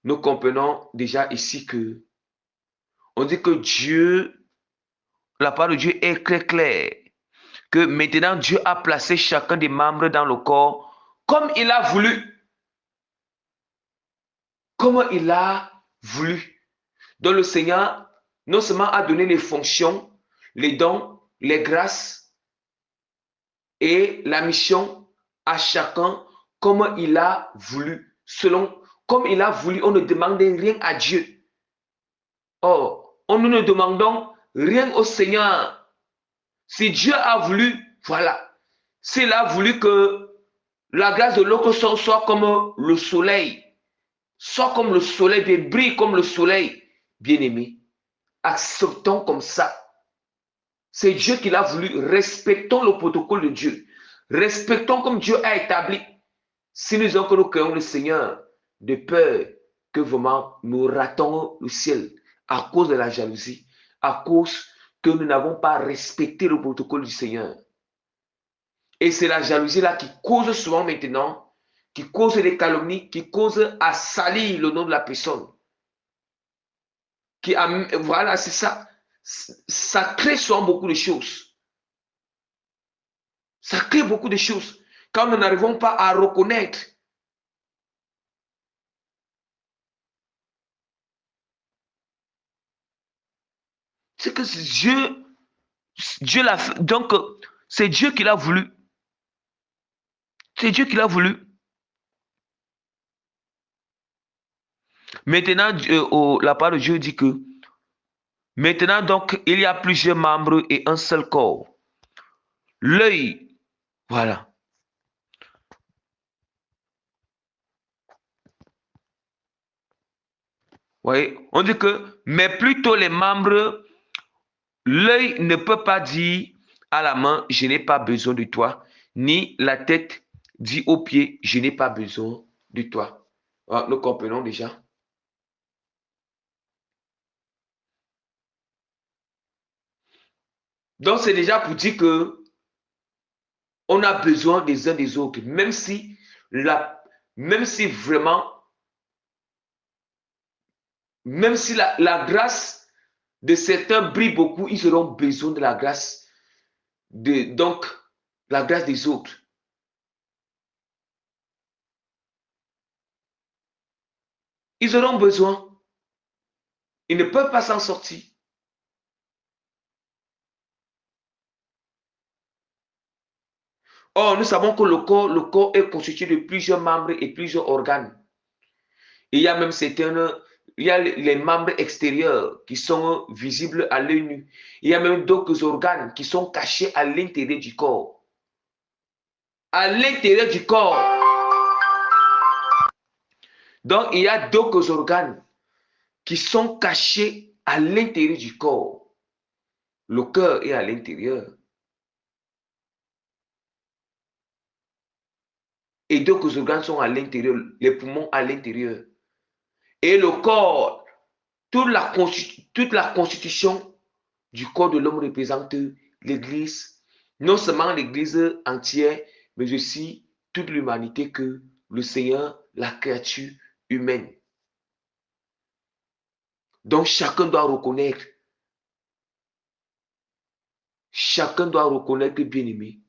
nous comprenons déjà ici que on dit que Dieu, la parole de Dieu est très claire, que maintenant Dieu a placé chacun des membres dans le corps comme il a voulu. Comme il a voulu. Donc le Seigneur non seulement a donné les fonctions, les dons, les grâces et la mission à chacun comme il a voulu. Selon comme il a voulu, on ne demande rien à Dieu. Or, nous ne demandons rien au Seigneur. Si Dieu a voulu, voilà. S'il a voulu que la grâce de l'autre soit comme le soleil, soit comme le soleil, brille comme le soleil, bien-aimé, acceptons comme ça. C'est Dieu qui l'a voulu. Respectons le protocole de Dieu. Respectons comme Dieu a établi. Si nous disons que nous créons le Seigneur, de peur que vraiment nous ratons le ciel à cause de la jalousie, à cause que nous n'avons pas respecté le protocole du Seigneur. Et c'est la jalousie là qui cause souvent maintenant, qui cause des calomnies, qui cause à salir le nom de la personne. Voilà, c'est ça. Ça crée souvent beaucoup de choses. Ça crée beaucoup de choses. Quand nous n'arrivons pas à reconnaître c'est que Dieu l'a fait. Donc, c'est Dieu qui l'a voulu. C'est Dieu qui l'a voulu. Maintenant, la parole de Dieu dit que maintenant, donc, il y a plusieurs membres et un seul corps. L'œil, voilà. Vous voyez, on dit que, mais plutôt les membres, l'œil ne peut pas dire à la main, je n'ai pas besoin de toi, ni la tête dit aux pieds, je n'ai pas besoin de toi. Alors, nous comprenons déjà. Donc, c'est déjà pour dire que on a besoin des uns des autres, même si vraiment, même si la grâce de certains brille beaucoup, ils auront besoin de la grâce donc la grâce des autres. Ils auront besoin. Ils ne peuvent pas s'en sortir. Or, nous savons que le corps est constitué de plusieurs membres et plusieurs organes. Il y a même il y a les membres extérieurs qui sont visibles à l'œil nu. Il y a même d'autres organes qui sont cachés à l'intérieur du corps. À l'intérieur du corps. Donc, il y a d'autres organes qui sont cachés à l'intérieur du corps. Le cœur est à l'intérieur. Et d'autres organes sont à l'intérieur, les poumons à l'intérieur. Et le corps, toute la constitution du corps de l'homme représente l'Église, non seulement l'Église entière, mais aussi toute l'humanité que le Seigneur, la créature humaine. Donc chacun doit reconnaître, bien-aimé.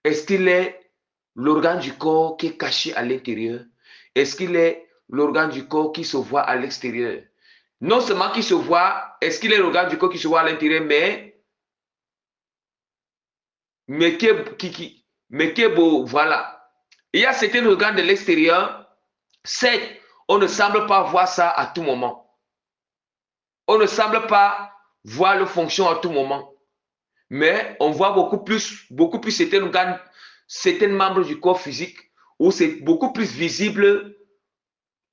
Est-ce qu'il est l'organe du corps qui est caché à l'intérieur? Est-ce qu'il est l'organe du corps qui se voit à l'extérieur? Non seulement qui se voit, est-ce qu'il est l'organe du corps qui se voit à l'intérieur, mais qui est beau, voilà. Il y a certains organes de l'extérieur, certes, on ne semble pas voir ça à tout moment. On ne semble pas voir leur fonction à tout moment. Mais on voit beaucoup plus certains membres du corps physique où c'est beaucoup plus visible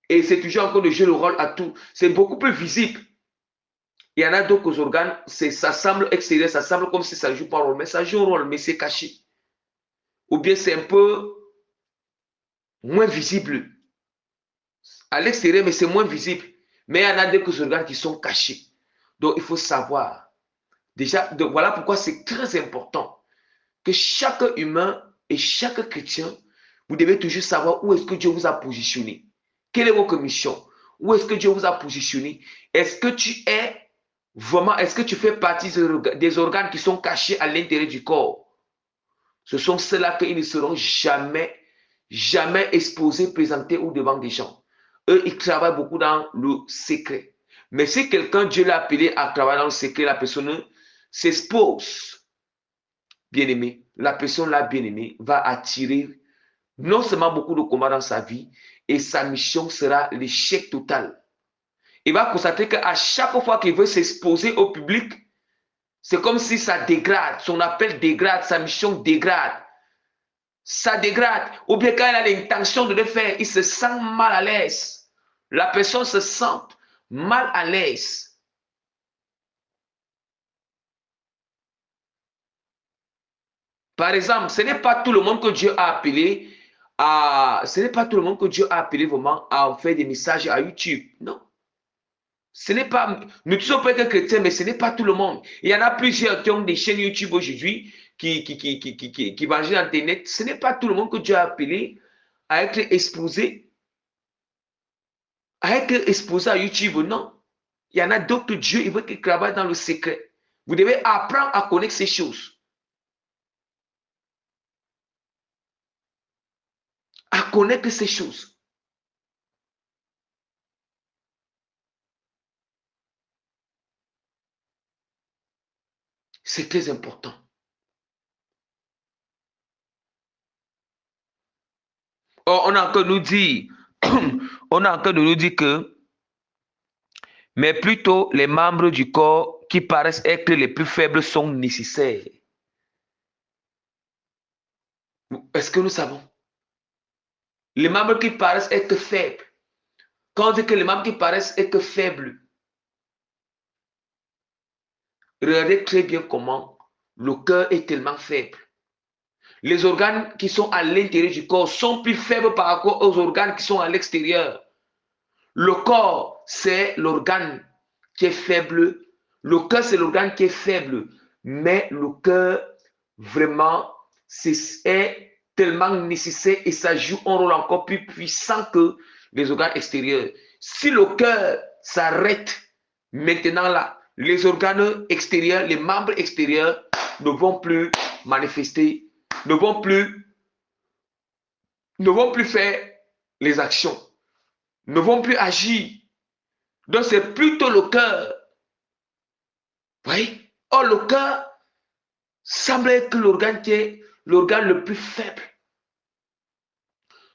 et c'est toujours encore de jouer le rôle à tout. C'est beaucoup plus visible. Il y en a d'autres organes, ça semble extérieur, ça semble comme si ça ne joue pas un rôle, mais ça joue un rôle, mais c'est caché. Ou bien c'est un peu moins visible à l'extérieur, mais c'est moins visible. Mais il y en a d'autres organes qui sont cachés. Donc il faut savoir. Déjà, voilà pourquoi c'est très important que chaque humain et chaque chrétien, vous devez toujours savoir où est-ce que Dieu vous a positionné. Quelle est votre mission? Où est-ce que Dieu vous a positionné? Est-ce que tu es vraiment, est-ce que tu fais partie des organes qui sont cachés à l'intérieur du corps? Ce sont ceux-là qui ne seront jamais, jamais exposés, présentés ou devant des gens. Eux, ils travaillent beaucoup dans le secret. Mais si quelqu'un, Dieu l'a appelé à travailler dans le secret, la personne s'expose. Bien-aimé, la personne là, bien-aimé, va attirer non seulement beaucoup de combats dans sa vie, et sa mission sera l'échec total. Il va constater qu'à chaque fois qu'il veut s'exposer au public, c'est comme si ça dégrade, son appel dégrade, sa mission dégrade. Ça dégrade. Ou bien quand il a l'intention de le faire, il se sent mal à l'aise. La personne se sent mal à l'aise. Par exemple, ce n'est pas tout le monde que Dieu a appelé ce n'est pas tout le monde que Dieu a appelé vraiment à faire des messages à YouTube. Non. Ce n'est pas, nous tous sommes être chrétiens, mais ce n'est pas tout le monde. Il y en a plusieurs qui ont des chaînes YouTube aujourd'hui, qui mangent Internet. Ce n'est pas tout le monde que Dieu a appelé à être exposé, à YouTube. Non. Il y en a d'autres Dieu, il veut qu'ils travaillent dans le secret. Vous devez apprendre à connaître ces choses. À connaître ces choses. C'est très important. Or, on a encore nous dit, on a encore de nous dire que, mais plutôt les membres du corps qui paraissent être les plus faibles sont nécessaires. Est-ce que nous savons? Les membres qui paraissent être faibles. Quand on dit que les membres qui paraissent être faibles, regardez très bien comment le cœur est tellement faible. Les organes qui sont à l'intérieur du corps sont plus faibles par rapport aux organes qui sont à l'extérieur. Le corps, c'est l'organe qui est faible. Le cœur, c'est l'organe qui est faible. Mais le cœur, vraiment, est tellement nécessaire et ça joue un rôle encore plus puissant que les organes extérieurs. Si le cœur s'arrête maintenant là, les organes extérieurs, les membres extérieurs ne vont plus manifester, ne vont plus faire les actions, ne vont plus agir. Donc c'est plutôt le cœur. Oui. Or le cœur semble être l'organe qui est l'organe le plus faible.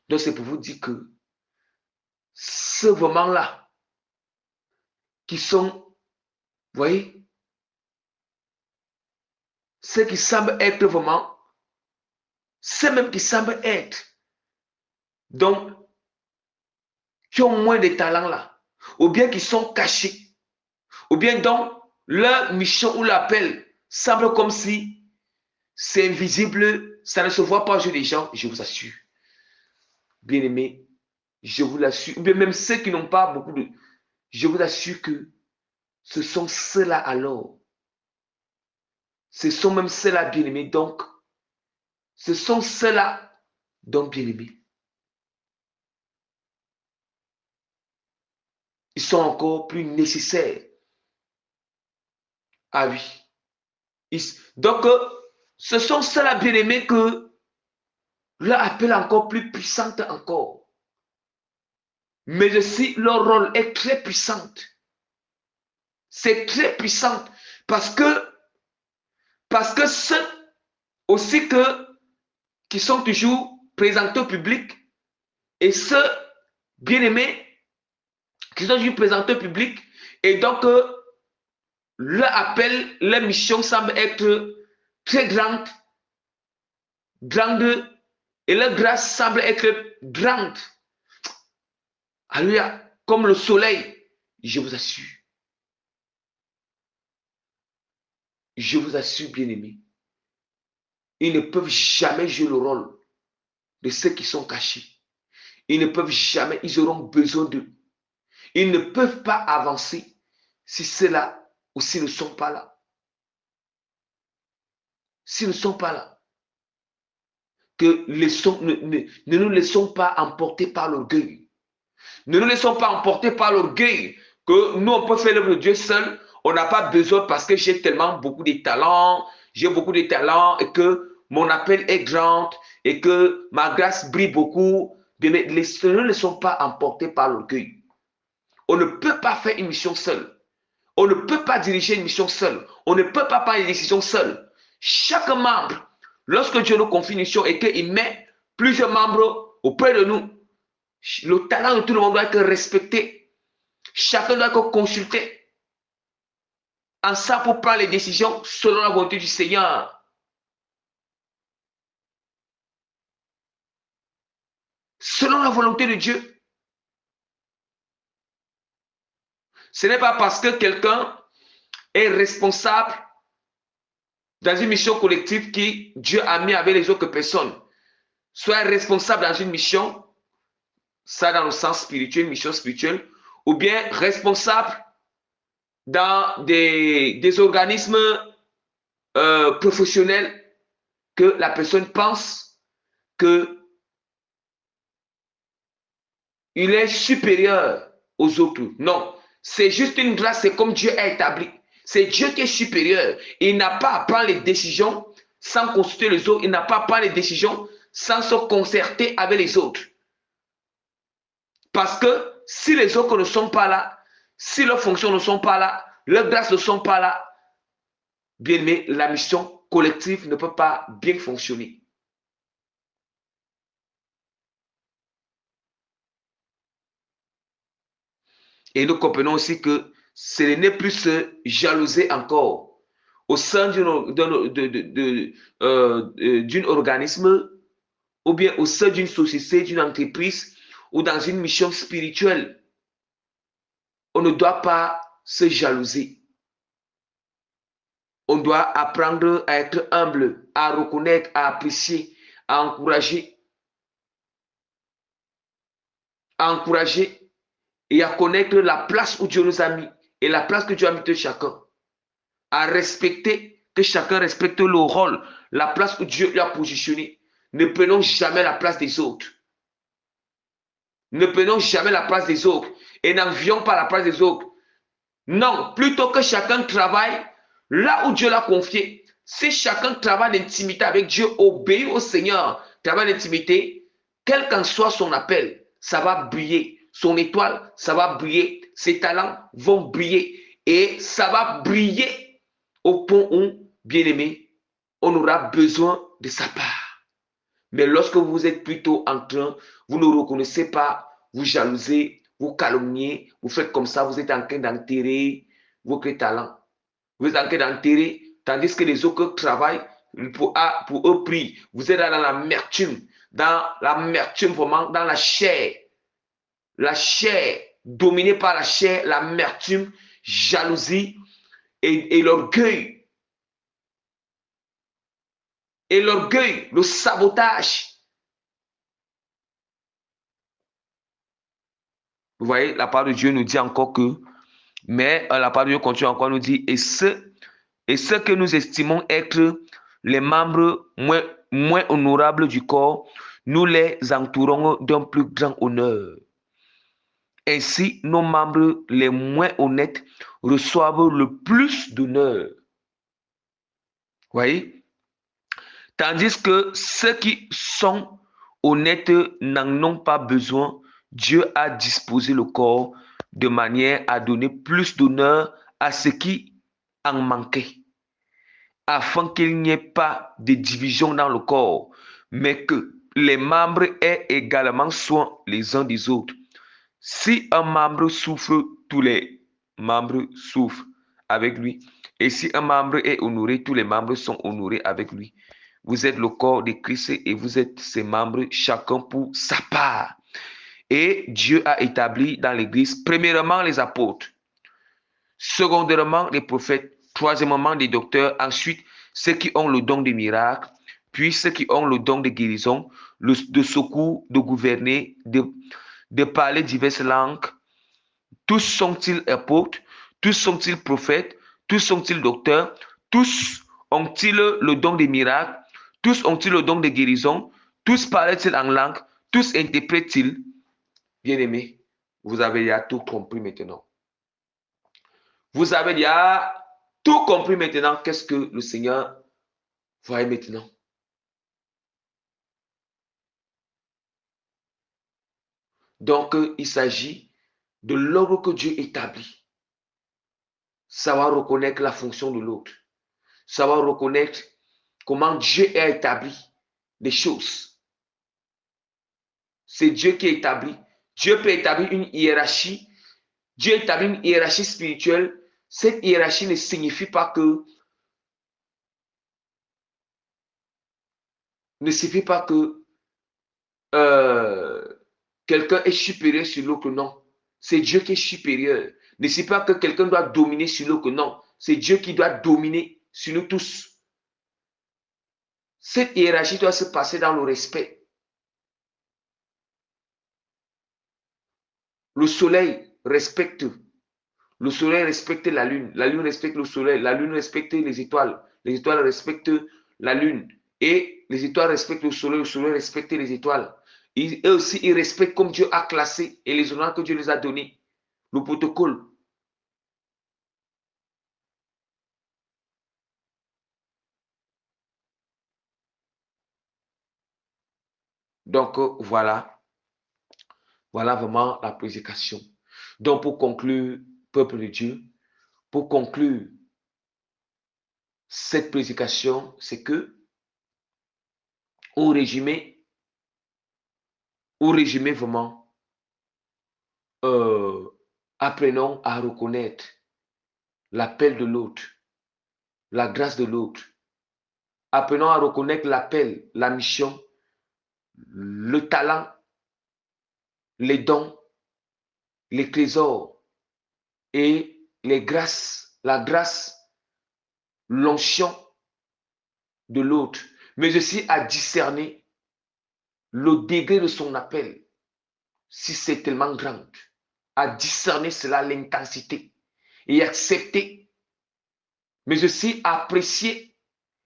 Donc c'est pour vous dire que ce moment-là, qui sont, vous voyez, ceux qui semblent être vraiment, ceux même qui semblent être, donc, qui ont moins de talent là, ou bien qui sont cachés, ou bien donc, leur mission ou l'appel semble comme si c'est invisible, ça ne se voit pas aux yeux des gens, je vous assure. Bien aimé, je vous l'assure, ou bien même ceux qui n'ont pas beaucoup de, je vous assure que ce sont ceux-là alors. Ce sont même ceux-là, bien-aimés. Donc, ce sont ceux-là, donc, bien-aimés. Ils sont encore plus nécessaires à lui. Donc, ce sont ceux-là, bien-aimés, que leur appel est encore plus puissante encore. Mais aussi, leur rôle est très puissant. C'est très puissant parce que ceux aussi qui sont toujours présentés au public et ceux, bien-aimés, qui sont toujours présentés au public et donc leur appel, leur mission semble être très grande, et leur grâce semble être grande. Alléluia, comme le soleil, je vous assure. Je vous assure, bien-aimés, ils ne peuvent jamais jouer le rôle de ceux qui sont cachés. Ils ne peuvent jamais, ils auront besoin d'eux. Ils ne peuvent pas avancer si c'est là ou s'ils ne sont pas là. S'ils ne sont pas là, que ne nous laissons pas emporter par l'orgueil. Ne nous laissons pas emporter par l'orgueil que nous, on peut faire l'œuvre de Dieu seul. On n'a pas besoin parce que j'ai tellement beaucoup de talents, j'ai beaucoup de talents et que mon appel est grand et que ma grâce brille beaucoup. Ne nous laissons pas emporter par l'orgueil. On ne peut pas faire une mission seule. On ne peut pas diriger une mission seule. On ne peut pas prendre une décision seule. Chaque membre, lorsque Dieu nous confie une mission et qu'il met plusieurs membres auprès de nous, le talent de tout le monde doit être respecté. Chacun doit être consulté. Ensemble pour prendre les décisions selon la volonté du Seigneur. Selon la volonté de Dieu. Ce n'est pas parce que quelqu'un est responsable dans une mission collective que Dieu a mis avec les autres personnes. Soit responsable dans une mission, ça dans le sens spirituel, mission spirituelle, ou bien responsable dans des organismes professionnels que la personne pense qu'il est supérieur aux autres. Non, c'est juste une grâce, c'est comme Dieu a établi. C'est Dieu qui est supérieur. Il n'a pas à prendre les décisions sans consulter les autres. Il n'a pas à prendre les décisions sans se concerter avec les autres. Parce que si les autres ne sont pas là, si leurs fonctions ne sont pas là, leurs grâces ne sont pas là, bien aimé, la mission collective ne peut pas bien fonctionner. Et nous comprenons aussi que ce n'est plus se jalouser encore au sein d'un organisme ou bien au sein d'une société, d'une entreprise ou dans une mission spirituelle. On ne doit pas se jalouser. On doit apprendre à être humble, à reconnaître, à apprécier, à encourager et à connaître la place où Dieu nous a mis et la place que Dieu a mis de chacun. À respecter, que chacun respecte le rôle, la place où Dieu lui a positionné. Ne prenons jamais la place des autres. Ne prenons jamais la place des autres et n'envions pas la place des autres. Non, plutôt que chacun travaille là où Dieu l'a confié. Si chacun travaille d'intimité avec Dieu, obéit au Seigneur, travaille d'intimité, quel qu'en soit son appel, ça va briller. Son étoile, ça va briller. Ses talents vont briller. Et ça va briller au point où, bien aimé, on aura besoin de sa part. Mais lorsque vous êtes plutôt en train, vous ne reconnaissez pas, vous jalousez, vous calomniez, vous faites comme ça, vous êtes en train d'enterrer vos talents. Vous êtes en train d'enterrer, tandis que les autres travaillent, pour eux prient. Vous êtes dans l'amertume, vraiment, dans la chair, dominée par la chair, l'amertume, jalousie et l'orgueil. Et l'orgueil, le sabotage. Vous voyez, la parole de Dieu nous dit encore que, mais la parole de Dieu continue encore, nous dit, et ceux que nous estimons être les membres moins honorables du corps, nous les entourons d'un plus grand honneur. Ainsi, nos membres les moins honnêtes reçoivent le plus d'honneur. Vous voyez? Tandis que ceux qui sont honnêtes n'en ont pas besoin. Dieu a disposé le corps de manière à donner plus d'honneur à ceux qui en manquaient, afin qu'il n'y ait pas de division dans le corps, mais que les membres aient également soin les uns des autres. Si un membre souffre, tous les membres souffrent avec lui. Et si un membre est honoré, tous les membres sont honorés avec lui. Vous êtes le corps de Christ et vous êtes ses membres, chacun pour sa part. Et Dieu a établi dans l'Église, premièrement, les apôtres, secondairement, les prophètes, troisièmement, les docteurs, ensuite, ceux qui ont le don des miracles, puis ceux qui ont le don de guérison, de secours, de gouverner, de parler diverses langues. Tous sont-ils apôtres, tous sont-ils prophètes, tous sont-ils docteurs, tous ont-ils le don des miracles, tous ont-ils le don de guérison, tous parlent-ils en langue, tous interprètent-ils. Bien-aimés, Vous avez déjà tout compris maintenant. Vous avez déjà tout compris maintenant. Qu'est-ce que le Seigneur voit maintenant? Donc, il s'agit de l'ordre que Dieu établit. Savoir reconnaître la fonction de l'autre. Savoir reconnaître comment Dieu a établi les choses. C'est Dieu qui établit. Dieu peut établir une hiérarchie. Dieu établit une hiérarchie spirituelle. Cette hiérarchie ne signifie pas que quelqu'un est supérieur sur l'autre, non. C'est Dieu qui est supérieur. Ne signifie pas que quelqu'un doit dominer sur l'autre, non. C'est Dieu qui doit dominer sur nous tous. Cette hiérarchie doit se passer dans le respect. Le soleil respecte. Le soleil respecte la lune respecte le soleil, la lune respecte les étoiles respectent la lune, et les étoiles respectent le soleil respecte les étoiles. Eux aussi, ils respectent comme Dieu a classé et les honneurs que Dieu les a donnés, le protocole. Donc, voilà vraiment la prédication. Donc, pour conclure, peuple de Dieu, pour conclure cette prédication, c'est que, au résumé vraiment, apprenons à reconnaître l'appel de l'autre, la grâce de l'autre. Apprenons à reconnaître l'appel, la mission, le talent, les dons, les trésors et les grâces, la grâce, l'onction de l'autre, mais aussi à discerner le degré de son appel, si c'est tellement grand, à discerner cela, l'intensité, et accepter, mais aussi apprécier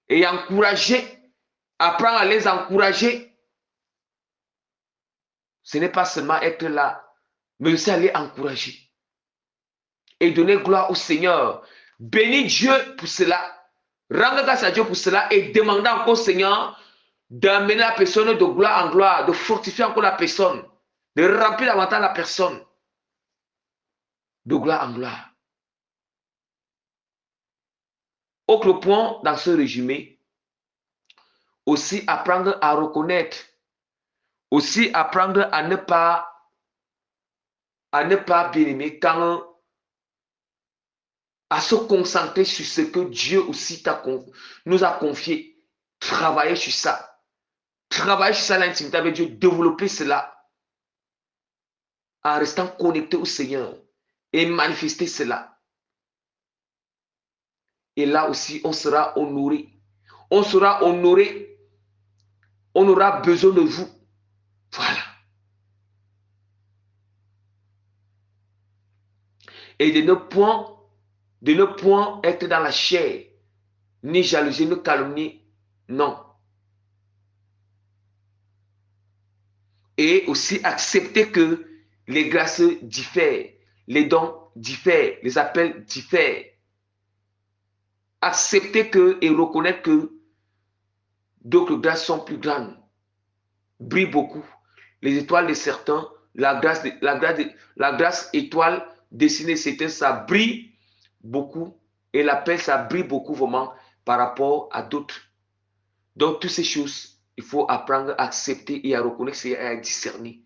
et encourager, apprendre à les encourager. Ce n'est pas seulement être là, mais aussi aller encourager et donner gloire au Seigneur. Bénis Dieu pour cela. Rendre grâce à Dieu pour cela et demander encore au Seigneur d'amener la personne de gloire en gloire, de fortifier encore la personne, de remplir davantage la personne de gloire en gloire. Autre point dans ce résumé, aussi apprendre à reconnaître, aussi apprendre à ne pas bien aimer quand à se concentrer sur ce que Dieu aussi nous a confié. Travailler sur ça. Travailler sur ça, l'intimité avec Dieu, développer cela en restant connecté au Seigneur et manifester cela. Et là aussi, on sera honoré. On sera honoré. On aura besoin de vous. Voilà. Et de ne point être dans la chair, ni jalousie, ni calomnie. Non. Et aussi accepter que les grâces diffèrent, les dons diffèrent, les appels diffèrent. Accepter que et reconnaître que d'autres grâces sont plus grandes, brillent beaucoup. Les étoiles de certains, la grâce étoile dessinée de certains, ça brille beaucoup. Et l'appel, ça brille beaucoup vraiment par rapport à d'autres. Donc, toutes ces choses, il faut apprendre à accepter et à reconnaître et à discerner.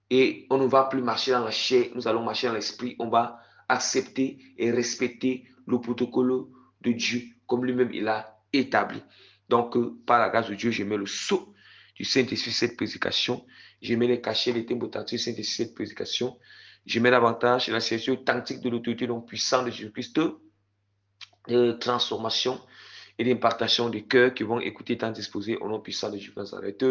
Et on ne va plus marcher dans la chair, nous allons marcher dans l'esprit. On va accepter et respecter le protocole de Dieu comme lui-même il a établi. Donc, par la grâce de Dieu, je mets le sceau du Saint-Esprit cette prédication. Je mets les cachets, les timbres authentiques du Saint-Esprit cette prédication. Je mets davantage la certitude authentique de l'autorité donc puissante de Jésus-Christ, de transformation et d'impartation des cœurs qui vont écouter tant disposés au nom puissant de Jésus Nazareth.